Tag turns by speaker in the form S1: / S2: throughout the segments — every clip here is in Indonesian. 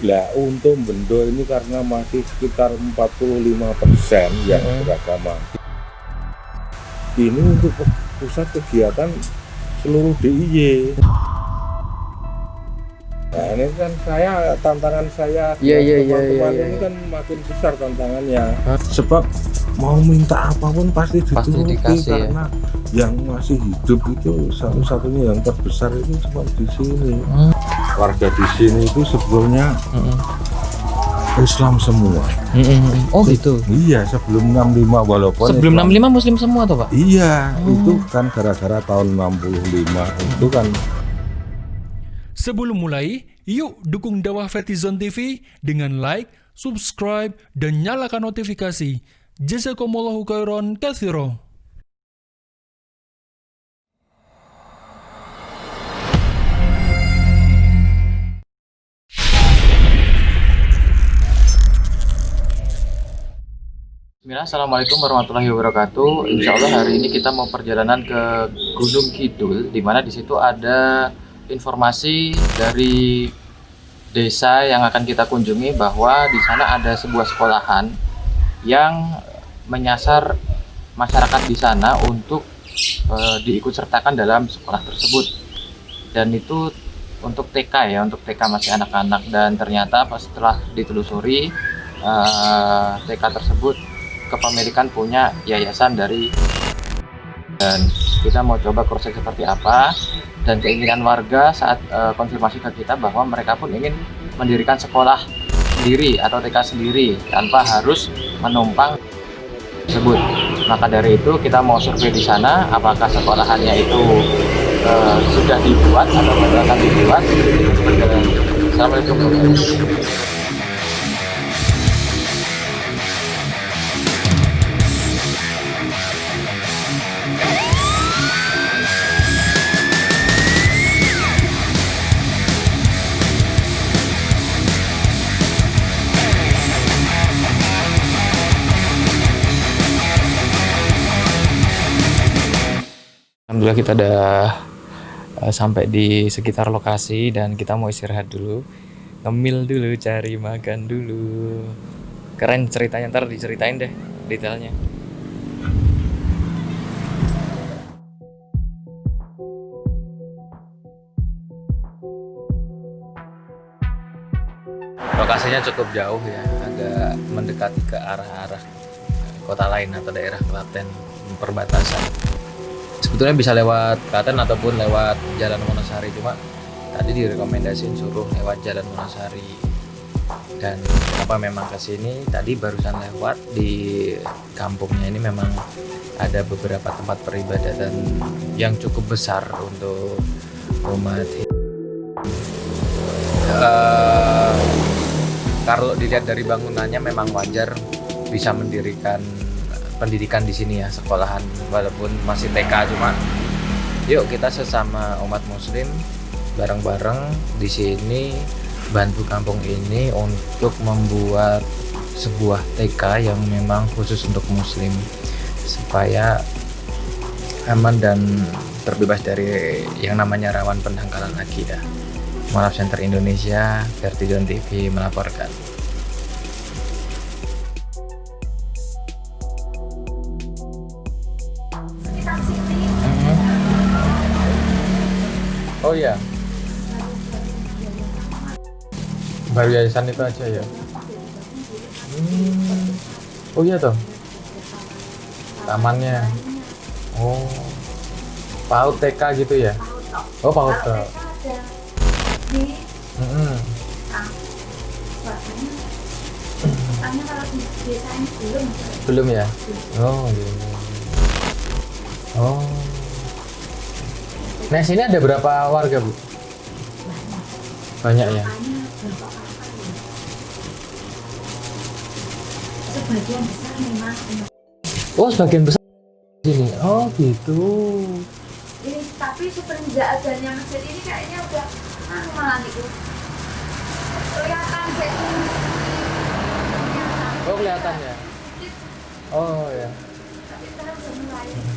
S1: Lah untuk Bendo ini karena masih sekitar 45% yang beragama. Ini untuk pusat kegiatan seluruh DIY. Nah ini kan tantangan saya teman-teman ini kan makin besar tantangannya. Sebab mau minta apapun pasti dituruti karena yang masih hidup itu satu-satunya yang terbesar itu cuma di sini. Warga di sini itu sebetulnya Islam semua.
S2: Oh gitu.
S1: Iya, sebelum 65 walaupun
S2: sebelum Islam. 65 Muslim semua tuh Pak?
S1: Iya, itu kan gara-gara tahun 65 itu kan.
S3: Sebelum mulai, yuk dukung dakwah Vertizon TV dengan like, subscribe, dan nyalakan notifikasi. Jazakumullahu khairan katsira.
S2: Bismillah, Assalamualaikum warahmatullahi wabarakatuh. Insya Allah hari ini kita mau perjalanan ke Gunung Kidul, di mana di situ ada informasi dari desa yang akan kita kunjungi bahwa di sana ada sebuah sekolahan yang menyasar masyarakat di sana untuk diikutsertakan dalam sekolah tersebut. Dan itu untuk TK ya, untuk TK masih anak-anak. Dan ternyata setelah ditelusuri TK tersebut kepemilikan punya yayasan dari, dan kita mau coba cross check seperti apa dan keinginan warga saat konfirmasi ke kita bahwa mereka pun ingin mendirikan sekolah sendiri atau TK sendiri tanpa harus menumpang tersebut. Maka dari itu kita mau survei di sana apakah sekolahannya itu sudah dibuat atau baru akan dibuat. Assalamualaikum warahmatullahi wabarakatuh. Alhamdulillah kita udah sampai di sekitar lokasi dan kita mau istirahat dulu, ngemil dulu, cari makan dulu. Keren ceritanya, ntar diceritain deh detailnya. Lokasinya cukup jauh ya, agak mendekati ke arah-arah kota lain atau daerah Klaten perbatasan. Sebetulnya bisa lewat Klaten ataupun lewat Jalan Wonosari, cuma tadi direkomendasiin suruh lewat Jalan Wonosari. Dan kenapa memang ke sini, tadi barusan lewat di kampungnya ini memang ada beberapa tempat peribadatan yang cukup besar untuk umat. Kalau dilihat dari bangunannya memang wajar bisa mendirikan pendidikan di sini ya, sekolahan walaupun masih TK, cuma yuk kita sesama umat muslim bareng-bareng di sini bantu kampung ini untuk membuat sebuah TK yang memang khusus untuk muslim supaya aman dan terbebas dari yang namanya rawan pendangkalan akidah. Mualaf Center Indonesia, Vertizon TV melaporkan. Oh iya, baru yayasan itu aja ya. Oh iya toh, tamannya. Oh, PAUD TK gitu ya. Oh PAUD toh. Belum ya. Oh iya. Oh. Nah sini ada berapa warga Bu? Banyak ya?
S4: Sebagian besar memang.
S2: Oh sebagian besar di sini. Oh gitu.
S4: Ini tapi semenjak adanya masjid ini kayaknya udah malah itu kelihatan sih.
S2: Oh kelihatan ya. Oh ya.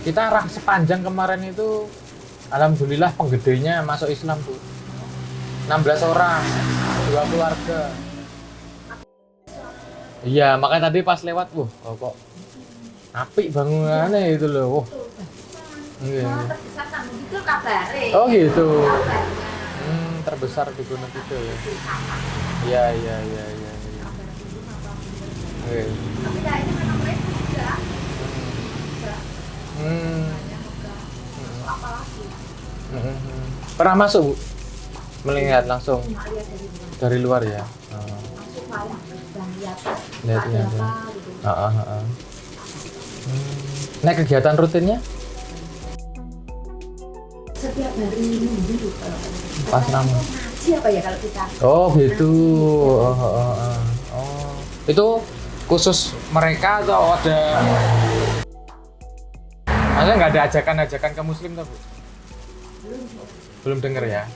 S2: Kita arah sepanjang kemarin itu alhamdulillah penggedenya masuk Islam Bu. 16 orang, 2 keluarga. Iya, makanya tadi pas lewat, kok apik bangunannya itu loh. Iya.
S4: Terbesar sama gitu kabare.
S2: Oh gitu.
S4: Kabarnya.
S2: Terbesar di Gunung Kidul ya. Iya. Oke.
S4: Tapi ya ini memang lain juga. Apalagi?
S2: Pernah masuk, Bu? Melihat langsung dari luar ya.
S4: Masuk malah dan lihat
S2: Lihat
S4: ada
S2: ya.
S4: apa gitu.
S2: Nah, kegiatan rutinnya?
S4: Setiap hari Minggu
S2: Pas nama.
S4: ngaji apa ya kalau kita?
S2: Oh gitu. Oh. Itu khusus mereka atau ada? Maksudnya nggak ada ajakan ke Muslim tuh, Bu? Belum dengar ya?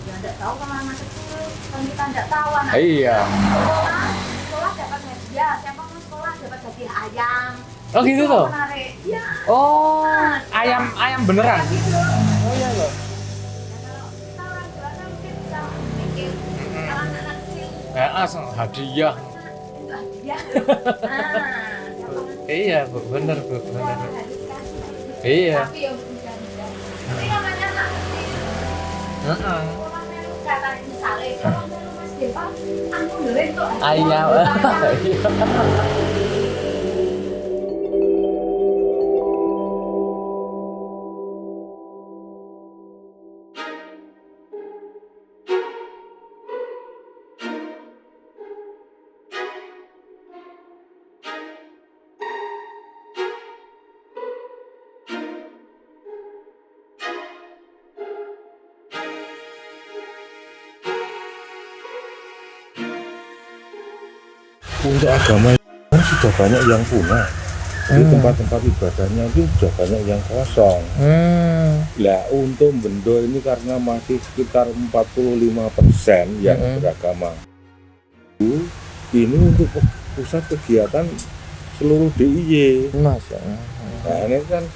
S4: Ya enggak tahu kalau anak kecil, kan kita enggak tahu anak
S2: Iya.
S4: sekolah dapat hadiah, siapa mau sekolah dapat hadiah ayam.
S2: Oh gitu
S4: Itu
S2: tuh?
S4: menarik. Iya.
S2: Oh, ayam beneran?
S4: Gitu.
S2: Oh iya loh.
S4: Kalau kita orang dewasa mungkin bisa mikir kalau anak kecil
S2: Langsung hadiah.
S4: itu hadiah.
S2: Iya, Bu, bener Bu,
S4: Kita
S2: bener.
S4: harus kasih.
S2: Iya.
S4: Tapi ya bisa. Tapi namanya anak kecil. Orang melu kata misalnya kalau melu Mas Depa, aku ndeleng tuh
S2: Ayam.
S1: Untuk agama sudah banyak yang punah. Jadi tempat-tempat ibadahnya itu sudah banyak yang kosong. Lah untuk Bendo ini karena masih sekitar 45% yang beragama. Ini untuk pusat kegiatan seluruh DIY.
S2: Masa.
S1: Nah ini kan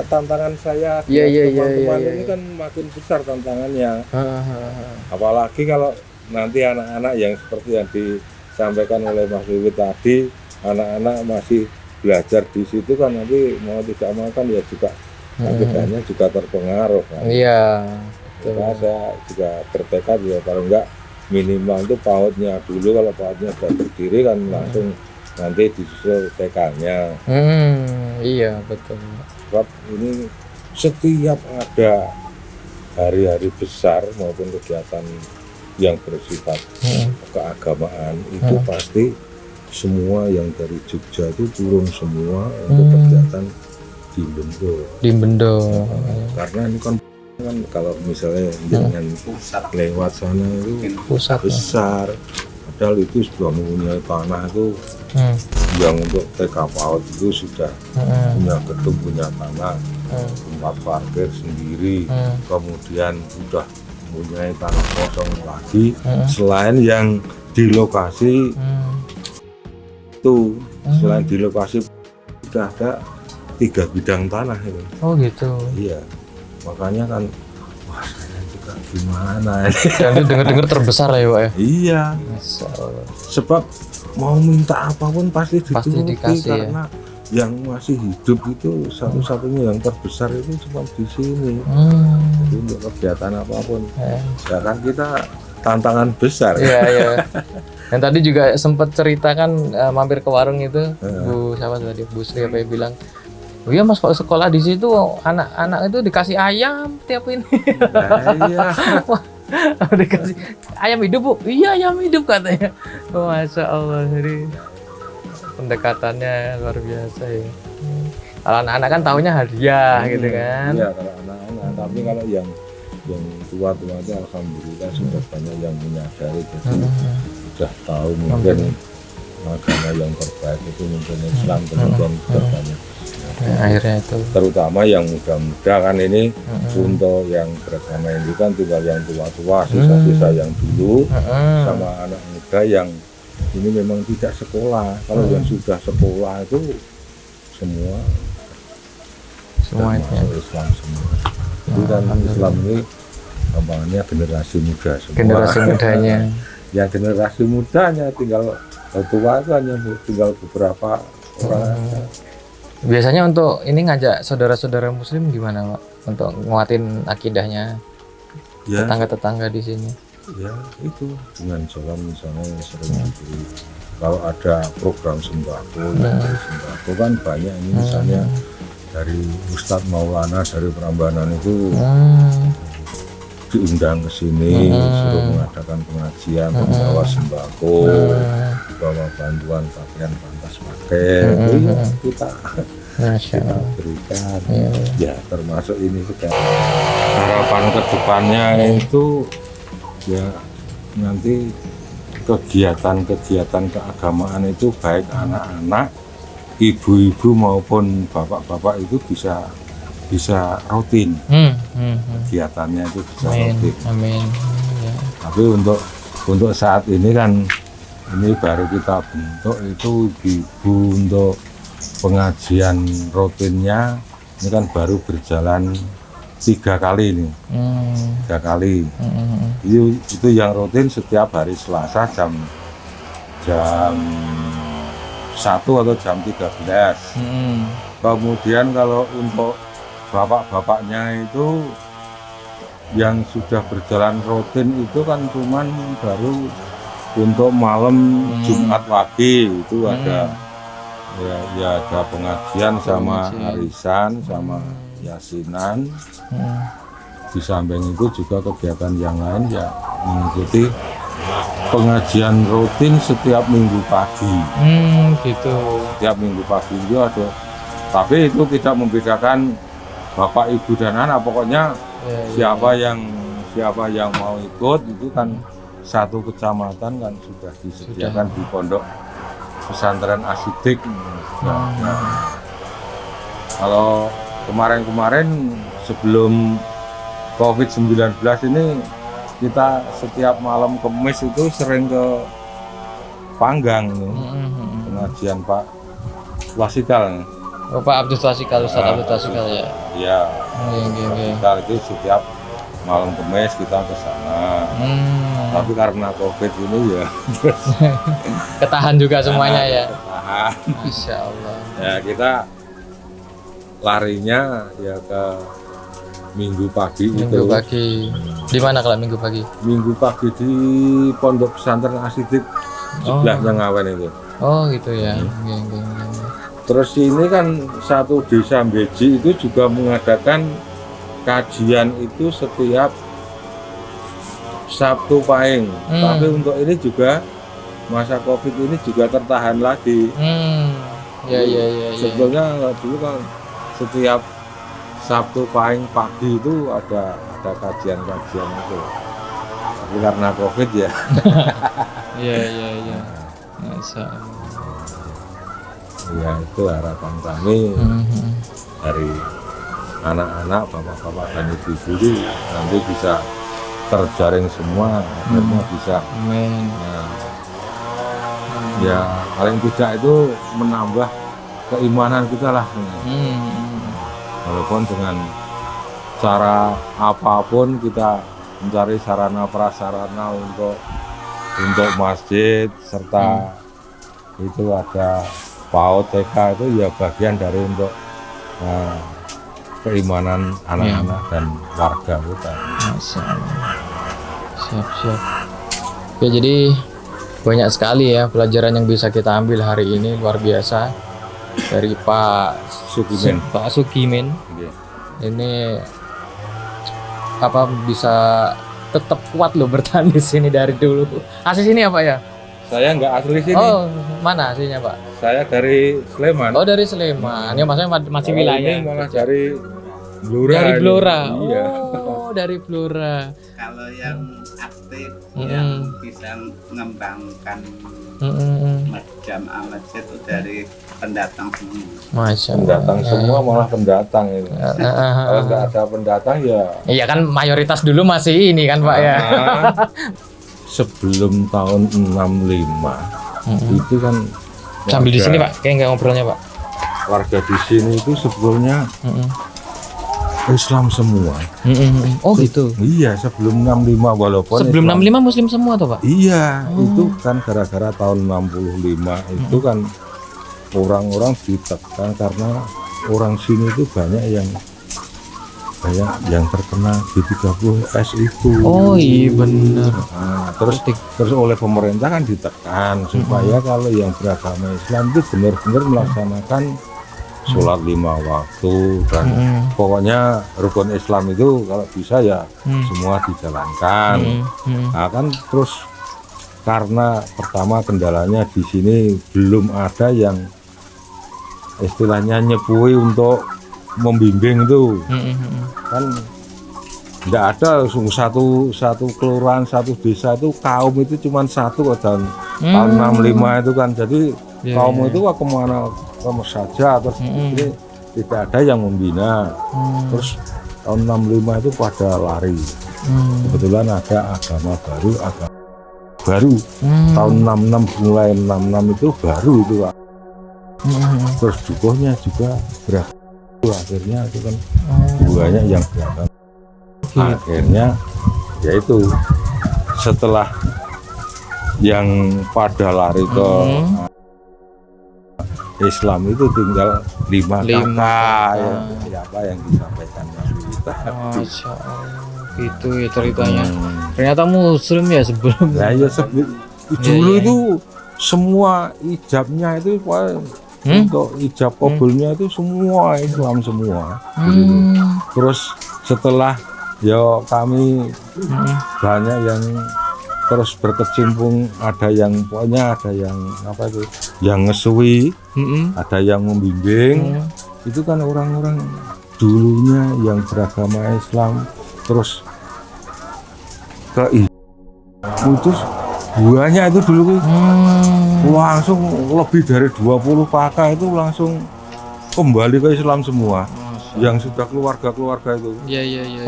S1: tantangan saya
S2: Iya,
S1: teman-teman
S2: iya.
S1: ini kan makin besar tantangannya. Apalagi kalau nanti anak-anak yang seperti yang disampaikan oleh Mas Wiwit tadi, anak-anak masih belajar di situ kan nanti mau tidak mau kan ya juga akidahnya juga terpengaruh kan.
S2: Iya.
S1: Maka saya juga bertekad ya kalau enggak minimal itu PAUD-nya dulu, kalau PAUD-nya sudah berdiri kan langsung nanti disusul TK-nya.
S2: Iya betul.
S1: Sebab ini setiap ada hari-hari besar maupun kegiatan yang bersifat keagamaan itu pasti semua yang dari Jogja itu turun semua untuk kegiatan di Bendo.
S2: Di Bendo.
S1: Karena ini kan kalau misalnya dengan lewat sana itu
S2: Pusat.
S1: besar, padahal itu sudah mempunyai tanah itu yang untuk TK PAUD itu sudah punya gedung, punya tanah, tempat parkir sendiri, kemudian sudah mempunyai tanah kosong lagi selain yang di lokasi itu, selain di lokasi sudah ada 3 bidang tanah itu.
S2: Oh gitu.
S1: Iya, makanya kan wah saya juga gimana ini.
S2: Dan itu dengar-dengar terbesar ya, Pak ya.
S1: Iya,
S2: Masya Allah.
S1: sebab mau minta apapun pasti dituruti
S2: dikasih,
S1: karena yang masih hidup itu satu-satunya yang terbesar itu cuma di sini. Jadi untuk kegiatan apapun, ya kan kita tantangan besar.
S2: Iya. Dan tadi juga sempat cerita kan mampir ke warung itu, Bu siapa tadi, Bu Sri apa yang bilang, oh iya Mas kalau sekolah di situ anak-anak itu dikasih ayam tiap ini.
S1: Iya.
S2: Dikasih ayam hidup Bu, iya ayam hidup katanya. Oh, Masya Allah, jadi pendekatannya luar biasa ya. Kalau anak-anak kan taunya hadiah gitu kan.
S1: Iya kalau anak-anak, tapi kalau yang tua-tua itu alhamdulillah sudah banyak yang menyadari, jadi sudah tahu mungkin agama yang terbaik itu mungkin Islam, kemudian sudah banyak.
S2: Akhirnya itu
S1: Terutama yang muda-muda kan ini untuk yang beragama Hindu kan tinggal yang tua-tua, sisa-sisa yang dulu sama anak muda yang ini memang tidak sekolah. Kalau yang sudah sekolah itu semua
S2: semua itu ya.
S1: masuk Islam semua. Jadi kan Islam ini kembangannya generasi muda semua.
S2: Generasi mudanya.
S1: yang generasi mudanya tinggal tua itu hanya tinggal beberapa orang.
S2: Biasanya untuk ini ngajak saudara-saudara muslim gimana Pak? Untuk nguatin akidahnya tetangga-tetangga di sini.
S1: Ya itu dengan jalan misalnya sering diberi. Kalau ada program sembako, sembako kan banyak ini misalnya dari Ustadz Maulana dari Prambanan itu diundang ke sini, suruh mengadakan pengajian, membawa sembako, bawa bantuan pakaian pantas pakai, itu ya kita berikan, ya termasuk ini sekarang. Harapan kedepannya itu ya nanti kegiatan-kegiatan keagamaan itu baik anak-anak, ibu-ibu maupun bapak-bapak itu bisa rutin kegiatannya itu bisa rutin.
S2: Amin. Ya.
S1: Tapi untuk saat ini kan ini baru kita bentuk itu ibu untuk pengajian rutinnya ini kan baru berjalan 3 kali ini, 3 kali. Itu yang rutin setiap hari Selasa jam 1 atau jam 13. Kemudian kalau untuk bapak-bapaknya itu yang sudah berjalan rutin itu kan cuman baru untuk malam Jumat pagi itu ada ya ada pengajian sama arisan sama yasinan. Di samping itu juga kegiatan yang lain ya mengikuti pengajian rutin setiap minggu pagi.
S2: Gitu.
S1: Setiap minggu pagi itu ada. Tapi itu tidak membedakan bapak, ibu dan anak. Pokoknya siapa yang mau ikut itu kan satu kecamatan kan sudah disediakan di pondok pesantren Asidik. Kalau kemarin sebelum COVID-19 ini kita setiap malam Kemis itu sering ke Panggang pengajian Pak Wasikal.
S2: Oh, Pak Abdul Wasikal, Ustaz Abdul Wasikal ya.
S1: Iya. Wasikal itu setiap malam Kemis kita ke sana. Tapi karena COVID ini ya
S2: ketahan juga semuanya ya.
S1: Ketahan.
S2: Insya Allah.
S1: Ya kita larinya ya ke Minggu pagi itu.
S2: Minggu pagi. Di mana kalau Minggu pagi?
S1: Minggu pagi di Pondok Pesantren Asidik sebelahnya Ngawen itu.
S2: Oh gitu ya.
S1: Terus ini kan satu desa Beji itu juga mengadakan kajian itu setiap Sabtu Pahing. Tapi untuk ini juga masa COVID ini juga tertahan lagi.
S2: Ya.
S1: Sebetulnya dulu kan setiap Sabtu Pahing pagi itu ada kajian-kajian itu. Tapi karena COVID ya.
S2: Iya. Masya Allah.
S1: Ya itu harapan kami dari anak-anak, bapak-bapak dan ibu-ibu itu nanti bisa terjaring semua, akhirnya bisa. Ya paling tidak itu menambah keimanan kita lah. Walaupun dengan cara apapun kita mencari sarana prasarana untuk masjid serta itu ada PAUD TK itu ya bagian dari untuk keimanan anak-anak dan warga kita.
S2: Siap. Oke, jadi banyak sekali ya pelajaran yang bisa kita ambil hari ini, luar biasa dari Pak Sukimin. Ini bisa tetap kuat loh bertahan di sini dari dulu. Asli sini apa ya?
S1: Saya nggak asli sini.
S2: Oh, mana aslinya Pak?
S1: Saya dari Sleman.
S2: Oh, dari Sleman. Ya maksudnya masih wilayah.
S1: Ini malah dari Blora.
S2: Dari Blora.
S1: Iya.
S2: Oh, dari Blora.
S5: Kalau yang aktif yang bisa mengembangkan masjid itu dari pendatang semua.
S2: Masya Allah.
S1: Pendatang semua malah pendatang itu. Kalau nggak ada pendatang ya.
S2: Iya kan mayoritas dulu masih ini kan Pak ya.
S1: Sebelum tahun 65 itu kan
S2: sambil di sini Pak, kayak nggak ngobrolnya Pak.
S1: Warga di sini itu sebetulnya Islam semua.
S2: Oh gitu.
S1: Iya, sebelum 65 walaupun
S2: Sebelum
S1: Islam,
S2: 65 Muslim semua toh Pak?
S1: iya, itu kan gara-gara tahun 65 itu kan orang-orang ditekan karena orang sini itu banyak yang terkena G30S itu.
S2: Oh iya benar.
S1: Nah, terus oleh pemerintah kan ditekan supaya kalau yang beragama Islam itu benar-benar melaksanakan sholat 5 waktu dan pokoknya rukun Islam itu kalau bisa ya semua dijalankan. Nah kan terus karena pertama kendalanya di sini belum ada yang istilahnya nyepui untuk membimbing itu, kan tidak ada satu kelurahan, satu desa itu kaum itu cuma satu dan tahun 65 itu kan jadi kaum itu kemana saja terus ini tidak ada yang membina. Terus tahun 65 itu pada lari. Kebetulan ada agama baru tahun 66 mulai 66 itu baru itu Pak. Terus dukuhnya juga beragama akhirnya itu kan banyak yang beragama. Akhirnya yaitu setelah yang pada lari ke Islam itu tinggal 5 kakak ya, apa yang disampaikan kita.
S2: Masya Allah, gitu ya ceritanya. Ternyata Muslim ya sebelum.
S1: Nah, ya dulu itu semua ijabnya itu untuk ijab kabulnya itu semua Islam semua. Terus setelah ya kami banyak yang terus berkecimpung, ada yang pokoknya ada yang apa itu yang ngesui, ada yang membimbing. Itu kan orang-orang dulunya yang beragama Islam terus ke itu banyak itu dulu langsung lebih dari 20 kakak itu langsung kembali ke Islam semua. Yang sudah keluarga itu.
S2: Iya.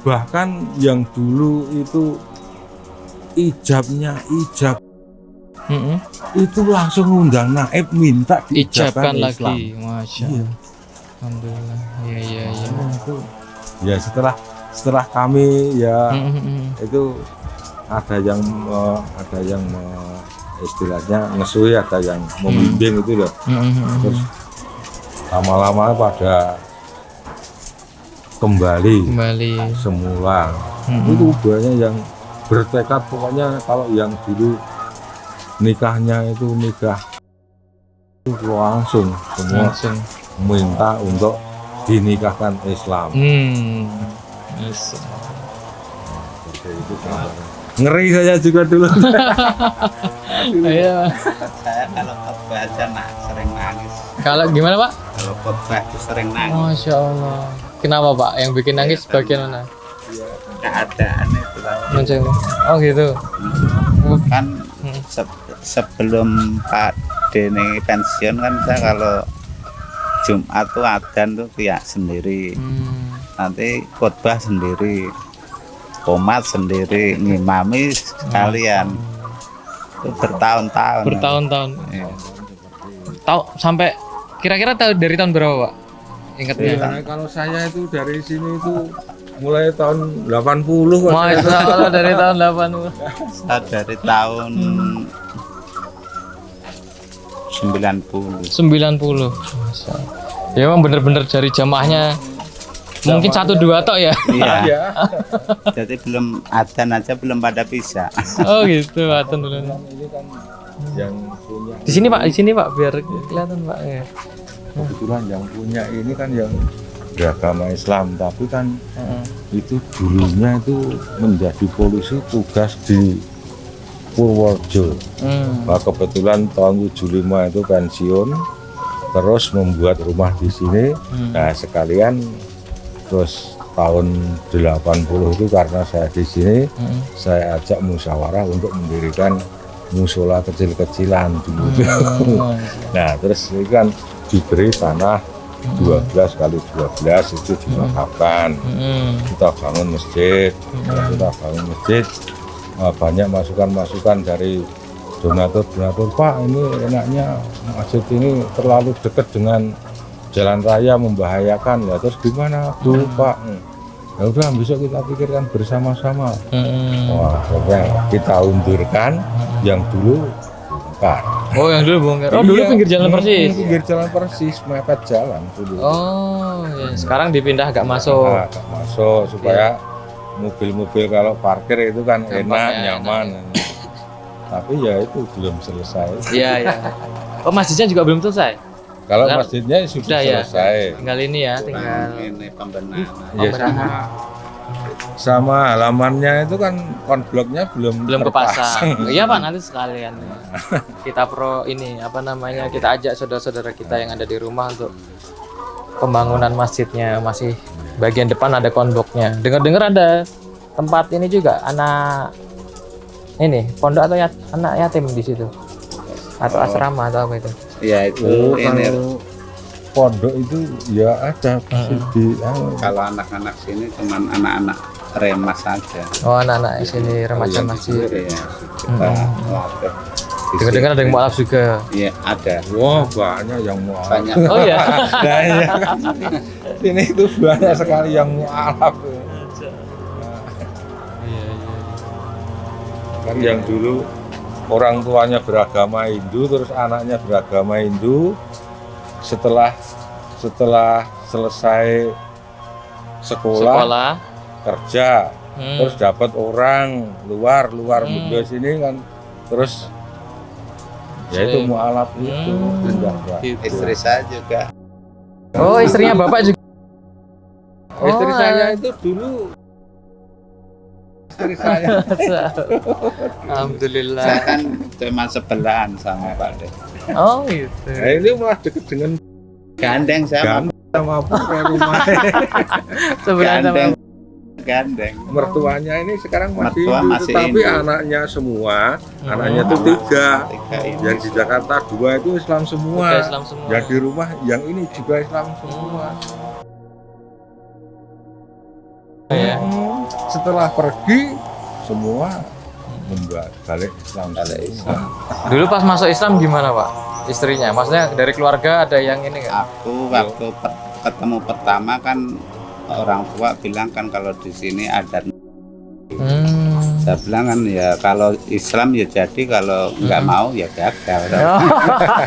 S1: Bahkan yang dulu itu ijab itu langsung undang naib minta diijabkan
S2: lagi. Masya Allah. Alhamdulillah. Iya.
S1: Ya setelah kami ya itu ada yang istilahnya ngesui, ada yang membimbing itu loh. Terus lama-lama pada kembali semula. Itu banyak yang bertekad pokoknya kalau yang dulu nikahnya itu nikah itu langsung semua minta untuk dinikahkan Islam. Itu ngeri saya juga dulu.
S2: Iya.
S5: Saya kalau khotbah aja sering nangis.
S2: Kalau gimana Pak?
S5: Kalau khotbah itu sering nangis.
S2: Masya Allah. Kenapa Pak? Yang bikin nangis bagian mana?
S5: Keadaan itu lah.
S2: Oh gitu.
S5: Kan sebelum Pak Dene pensiun kan saya kalau Jumat tuh adzan tuh pihak sendiri. Nanti khotbah sendiri. Komat sendiri, ngimami sekalian. Itu bertahun-tahun.
S2: Ya. Tahu sampai kira-kira tahu dari tahun berapa Pak? Ingatnya?
S1: Ya, kalau saya itu dari sini itu mulai tahun 80.
S2: Masya Allah dari tahun 80.
S5: Saya dari tahun 90.
S2: Masya Allah. Ya memang bener-bener dari jamaahnya. Mungkin 1-2 tok ya.
S5: Iya. Jadi belum adzan aja belum pada bisa.
S2: Oh gitu, adzan dulu.
S1: Ini kan yang punya.
S2: Di sini Pak biar kelihatan Pak ya.
S1: Kebetulan yang punya ini kan yang beragama Islam, tapi kan itu dulunya itu menjadi polisi tugas di Purworejo. Nah, kebetulan tahun 75 itu pensiun, terus membuat rumah di sini. Nah sekalian terus tahun 80 itu karena saya di sini, saya ajak musyawarah untuk mendirikan musola kecil-kecilan dulu. Nah terus ini kan diberi tanah 12 kali 12 itu dimakafkan. Kita bangun masjid. Kita bangun masjid, banyak masukan-masukan dari donatur. Pak ini enaknya masjid ini terlalu dekat dengan jalan raya membahayakan ya, terus gimana Bu Pak? Ya udah besok kita pikirkan bersama-sama. Wah, pokoknya kita undurkan yang dulu bongkar.
S2: Oh, yang dulu bongkar. Oh, dulu
S1: Iya,
S2: pinggir jalan persis.
S1: Pinggir jalan persis, mepet jalan dulu.
S2: Oh, ya. Sekarang dipindah agak masuk.
S1: Agak masuk supaya mobil-mobil kalau parkir itu kan
S2: Gampang
S1: enak,
S2: ya,
S1: nyaman. Tapi ya itu belum selesai.
S2: Iya, iya. Oh, masjidnya juga belum selesai.
S1: Kalau
S2: Benar.
S1: masjidnya sudah
S2: Sudah ya.
S1: selesai.
S2: Tinggal ini ya, tinggal
S5: ini pembenahan.
S1: Ya, sama halamannya itu kan konbloknya belum
S2: kepasang. Iya Pak, nanti sekalian kita kita ajak saudara-saudara kita yang ada di rumah untuk pembangunan masjidnya. Masih bagian depan ada konbloknya. Dengar-dengar ada tempat ini juga anak ini pondok atau anak yatim di situ atau asrama atau apa itu?
S5: Ya itu ini
S1: Kalau pondok itu ya ada di
S5: kalau anak-anak sini cuman anak-anak remas saja.
S2: Oh, anak-anak sini remaja masjid.
S5: Ya, kita latih.
S2: Dengar-dengar ada yang mualaf juga.
S5: Iya ada.
S1: wah banyak yang mualaf.
S5: Banyak.
S2: Oh ya.
S1: Nah, iya kan sini itu banyak sekali yang mualaf. Kan yang dulu orang tuanya beragama Hindu, terus anaknya beragama Hindu. Setelah selesai sekolah kerja, terus dapat orang luar Indo sini kan, terus ya itu mualaf itu pindah.
S5: Istri saya juga.
S2: Oh, istrinya Bapak juga.
S1: Istri saya itu dulu istri saya.
S2: Alhamdulillah.
S5: Saya kan cuma sebelahan sama Pak De.
S2: Oh, gitu.
S1: Nah, ini malah deket dengan
S5: Gandeng saya.
S1: sama kayak rumah.
S2: Sebenarnya
S5: Gandeng. Gandeng.
S1: Mertuanya ini sekarang masih
S5: Mertua
S1: Hindu,
S5: masih
S1: tapi
S5: Hindu.
S1: anaknya semua, anaknya itu 3.
S5: Tiga ini.
S1: Yang di Jakarta 2 itu Islam semua.
S2: Udah Islam semua.
S1: Yang di rumah yang ini juga Islam semua.
S2: Ya.
S1: Setelah pergi semua balik Islam.
S2: Dulu pas masuk Islam gimana Pak? Istrinya, maksudnya dari keluarga ada yang ini nggak?
S5: Aku waktu ketemu pertama kan orang tua bilang kan kalau di sini ada. Saya bilang kan ya kalau Islam ya jadi, kalau nggak mau ya gagal.
S2: Oh,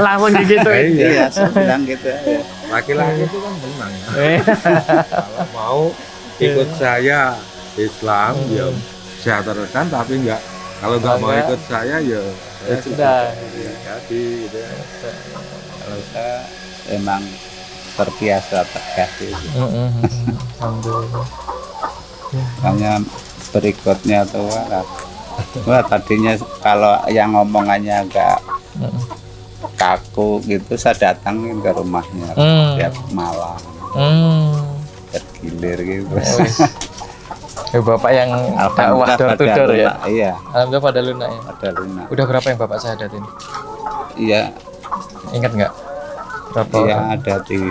S2: langsung gitu.
S5: Iya, saya bilang gitu. Ya.
S1: Laki-laki itu kan menang. Kalau mau ikut saya Islam ya saya teruskan, tapi enggak, kalau nggak mau ikut saya ya
S2: Sudah.
S1: jadi gitu.
S5: Kalau saya emang terbiasa tegas itu.
S2: Alhamdulillah.
S5: Makanya berikutnya tuh wah tadinya kalau yang ngomongannya agak kaku gitu, saya datangin ke rumahnya tiap malam, tergilir gitu.
S2: Ya, Bapak yang dakwah door to door ya.
S5: Iya,
S2: Alhamdulillah pada lunak ya.
S5: pada lunak.
S2: Udah berapa yang Bapak syahadatin?
S5: Iya,
S2: Ingat nggak? Berapa
S5: iya
S2: orang?
S5: ada 3.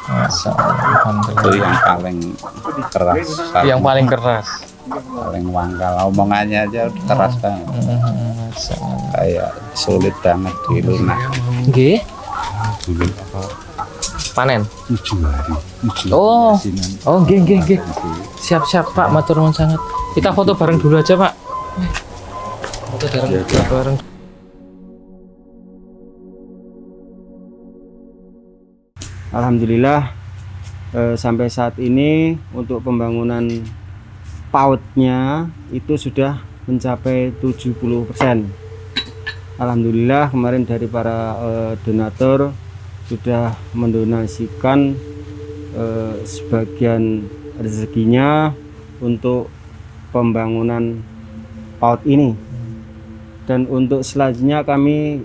S2: Masya Allah, Alhamdulillah.
S5: Itu yang paling keras,
S2: Yang paling keras.
S5: paling wangkal. Omongannya aja udah keras banget.
S2: Masya Allah.
S5: Kayak sulit banget dilunak.
S2: Nggih.
S1: Dulu apa
S2: Panen.
S1: 7 hari.
S2: Oh.
S1: Asinan.
S2: Oh, nggih. Siap-siap Pak, matur nuwun sangat. Kita foto bareng dulu aja, Pak. Foto bareng.
S6: Alhamdulillah sampai saat ini untuk pembangunan PAUD-nya itu sudah mencapai 70%. Alhamdulillah kemarin dari para donatur sudah mendonasikan sebagian rezekinya untuk pembangunan PAUD ini. Dan untuk selanjutnya kami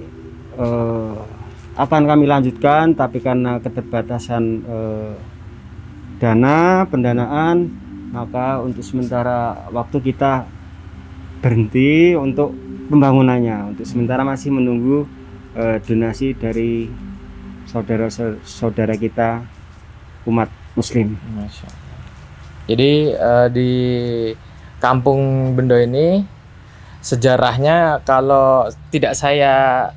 S6: akan kami lanjutkan, tapi karena keterbatasan pendanaan, maka untuk sementara waktu kita berhenti untuk pembangunannya. Untuk sementara masih menunggu donasi dari saudara-saudara kita umat muslim.
S2: Masya Allah. Jadi di Kampung Bendo ini sejarahnya kalau tidak saya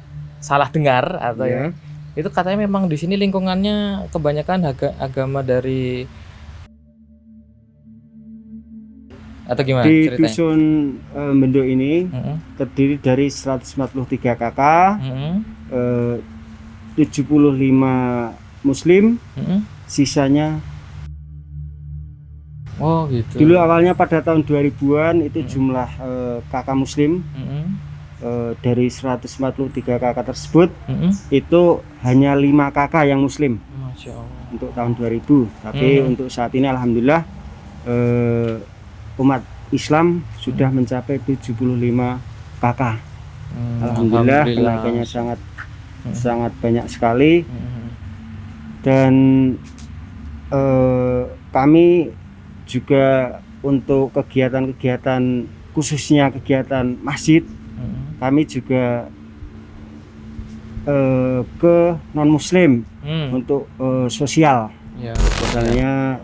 S2: salah dengar atau ya, Itu katanya memang di sini lingkungannya kebanyakan agama dari atau gimana
S6: Di
S2: ceritanya?
S6: dusun Mendo ini terdiri dari 143 kakak, 75 muslim, sisanya.
S2: Oh gitu.
S6: Dulu awalnya pada tahun 2000-an itu jumlah kakak muslim dari 143 kakak tersebut itu hanya 5 kakak yang muslim.
S2: Masya Allah.
S6: Untuk tahun 2000. Tapi untuk saat ini alhamdulillah umat Islam sudah mencapai 75 kakak. Alhamdulillah kenaikannya sangat banyak sekali. Dan kami juga untuk kegiatan-kegiatan, khususnya kegiatan masjid, kami juga ke non muslim untuk sosial, misalnya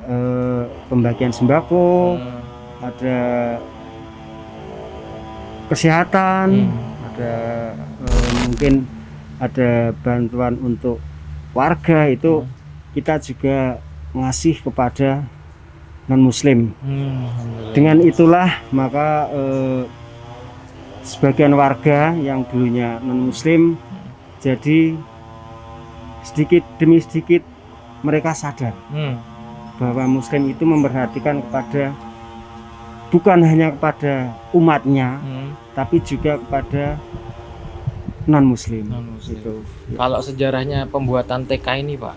S6: pembagian sembako, ada kesehatan, ada mungkin ada bantuan untuk warga, itu kita juga ngasih kepada non muslim. Dengan itulah maka sebagian warga yang dulunya non muslim jadi sedikit demi sedikit mereka sadar bahwa muslim itu memperhatikan kepada bukan hanya kepada umatnya tapi juga kepada non muslim. Gitu.
S2: Kalau sejarahnya pembuatan TK ini Pak,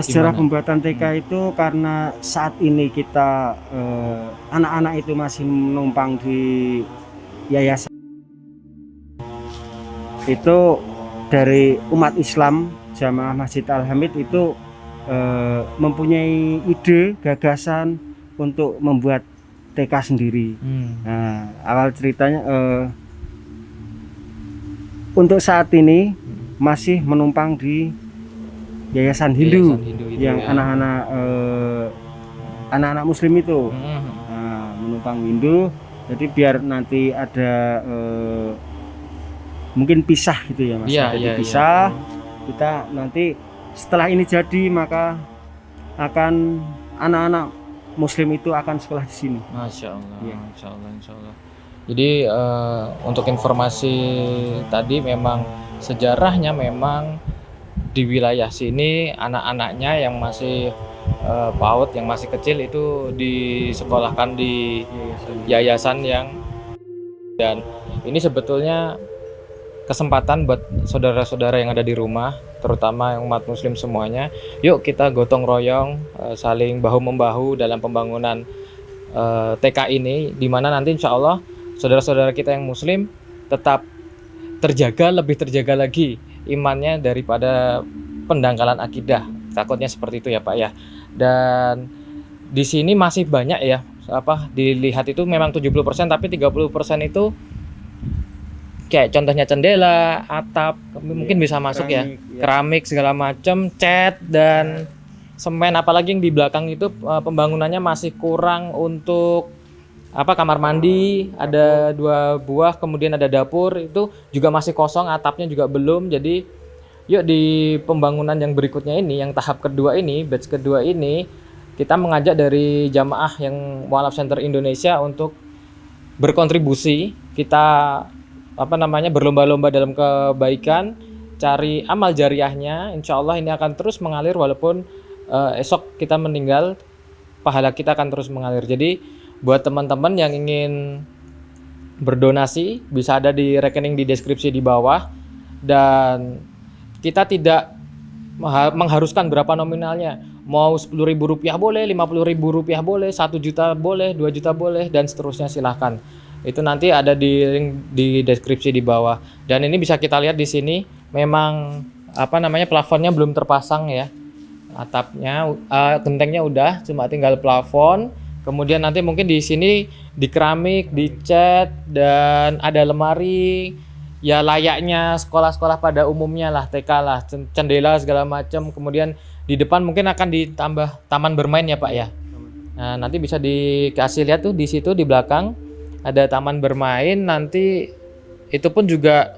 S6: sejarah pembuatan TK itu karena saat ini kita anak-anak itu masih menumpang di yayasan itu dari umat Islam Jamaah Masjid Al-Hamid itu mempunyai ide gagasan untuk membuat TK sendiri. Nah, awal ceritanya untuk saat ini masih menumpang di Yayasan Hindu, yang anak-anak Muslim itu menumpang Hindu. Jadi biar nanti ada mungkin pisah gitu ya Mas. Pisah. Kita nanti setelah ini jadi maka akan anak-anak Muslim itu akan sekolah di sini.
S2: Masya Allah, Insya Allah. Jadi untuk informasi tadi memang sejarahnya memang di wilayah sini anak-anaknya yang masih PAUD, yang masih kecil itu disekolahkan di yayasan yang, dan ini sebetulnya kesempatan buat saudara-saudara yang ada di rumah, terutama yang umat muslim semuanya. Yuk kita gotong royong, saling bahu-membahu dalam pembangunan TK ini, dimana nanti insya Allah saudara-saudara kita yang muslim tetap terjaga, lebih terjaga lagi imannya daripada pendangkalan akidah. Takutnya seperti itu ya Pak ya. Dan di sini masih banyak ya, dilihat itu memang 70%, tapi 30% itu kayak contohnya jendela, atap, mungkin bisa masuk keramik segala macam, cat dan semen. Apalagi yang di belakang itu pembangunannya masih kurang untuk kamar mandi, ada 2 buah, kemudian ada dapur, itu juga masih kosong, atapnya juga belum. Jadi yuk di pembangunan yang berikutnya ini, yang tahap kedua ini, batch kedua ini, kita mengajak dari jamaah yang Mu'alaf Center Indonesia untuk berkontribusi. Kita berlomba-lomba dalam kebaikan, cari amal jariahnya. Insya Allah ini akan terus mengalir, walaupun esok kita meninggal, pahala kita akan terus mengalir. Jadi buat teman-teman yang ingin berdonasi bisa ada di rekening di deskripsi di bawah, dan kita tidak mengharuskan berapa nominalnya. Mau Rp10.000 boleh, Rp50.000 boleh, 1 juta boleh, 2 juta boleh, dan seterusnya silahkan. Itu nanti ada di link di deskripsi di bawah. Dan ini bisa kita lihat di sini memang plafonnya belum terpasang ya. Atapnya, gentengnya udah, cuma tinggal plafon. Kemudian nanti mungkin di sini di keramik, dicat, dan ada lemari. Ya layaknya sekolah-sekolah pada umumnya lah, TK lah, jendela segala macam. Kemudian di depan mungkin akan ditambah taman bermain ya Pak ya. Nah, nanti bisa dikasih lihat tuh di situ di belakang ada taman bermain. Nanti itu pun juga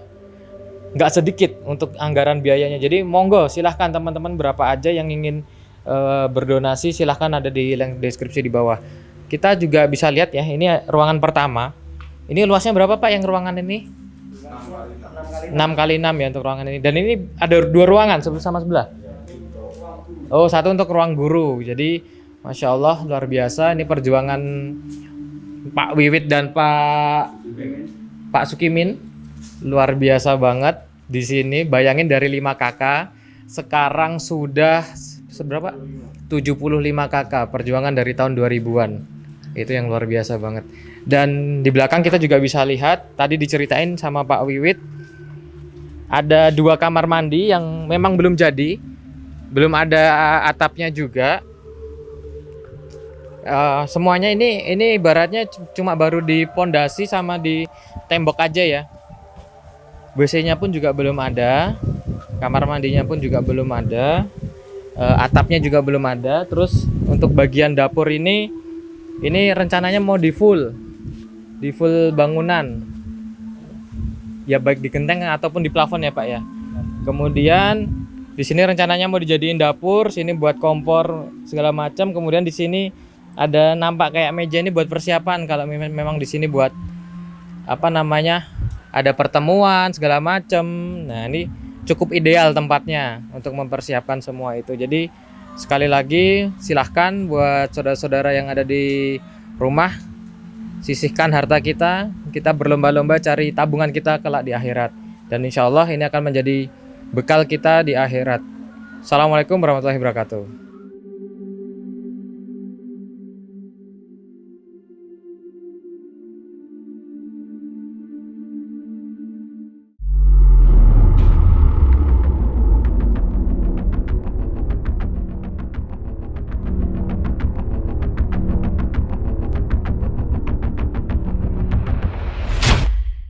S2: nggak sedikit untuk anggaran biayanya. Jadi monggo silahkan teman-teman berapa aja yang ingin berdonasi, silahkan ada di link deskripsi di bawah. Kita juga bisa lihat ya, ini ruangan pertama. Ini luasnya berapa Pak yang ruangan ini? 6 kali 6 ya untuk ruangan ini. Dan ini ada 2 ruangan sama sebelah. Oh, satu untuk ruang guru. Jadi Masya Allah luar biasa. Ini perjuangan Pak Wiwit dan Pak Sukimin luar biasa banget di sini. Bayangin dari 5 kakak sekarang sudah seberapa? 75 kakak. Perjuangan dari tahun 2000-an. Itu yang luar biasa banget. Dan di belakang kita juga bisa lihat, tadi diceritain sama Pak Wiwit, ada 2 kamar mandi yang memang belum jadi, belum ada atapnya juga. Semuanya ini ibaratnya cuma baru di pondasi sama di tembok aja ya. WC-nya pun juga belum ada, kamar mandinya pun juga belum ada, atapnya juga belum ada. Terus untuk bagian dapur ini rencananya mau di full bangunan ya, baik di genteng ataupun di plafon ya Pak ya. Kemudian di sini rencananya mau dijadiin dapur, sini buat kompor segala macam. Kemudian di sini ada nampak kayak meja ini buat persiapan kalau memang di sini buat apa namanya, ada pertemuan segala macam. Nah, ini cukup ideal tempatnya untuk mempersiapkan semua itu. Jadi sekali lagi silahkan buat saudara-saudara yang ada di rumah, sisihkan harta kita berlomba-lomba cari tabungan kita kelak di akhirat. Dan insya Allah ini akan menjadi bekal kita di akhirat. Assalamualaikum warahmatullahi wabarakatuh.